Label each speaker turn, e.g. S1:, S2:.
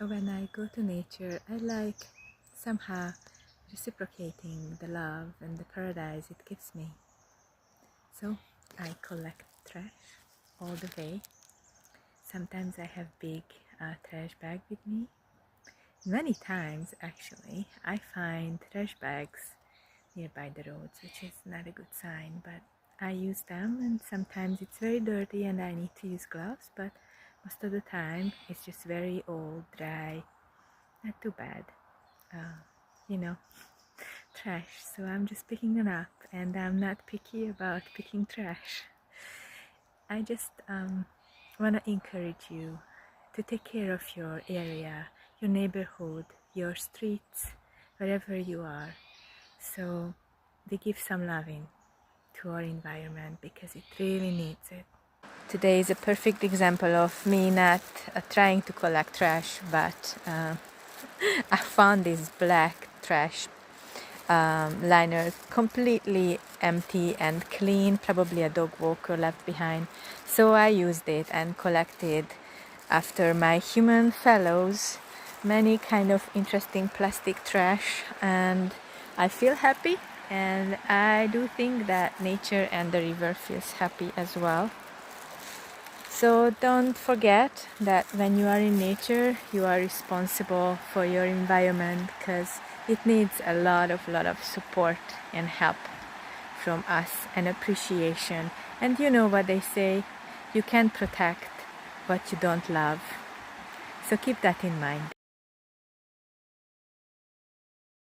S1: when I go to nature, I like somehow reciprocating the love and the paradise it gives me. So I collect trash all the way. Sometimes I have big trash bag with me. Many times actually I find trash bags nearby the roads, which is not a good sign, but I use them, and sometimes it's very dirty and I need to use gloves, but most of the time it's just very old, dry, not too bad, you know, trash. So I'm just picking it up, and I'm not picky about picking trash. I just want to encourage you to take care of your area, your neighborhood, your streets, wherever you are. So they give some loving to our environment because it really needs it. Today is a perfect example of me not trying to collect trash, but I found this black trash liner completely empty and clean, probably a dog walker left behind. So I used it and collected, after my human fellows, many kind of interesting plastic trash, and I feel happy, and I do think that nature and the river feels happy as well. So don't forget that when you are in nature, you are responsible for your environment, because it needs a lot of support and help from us and appreciation. And you know what they say, you can't protect what you don't love. So keep that in mind.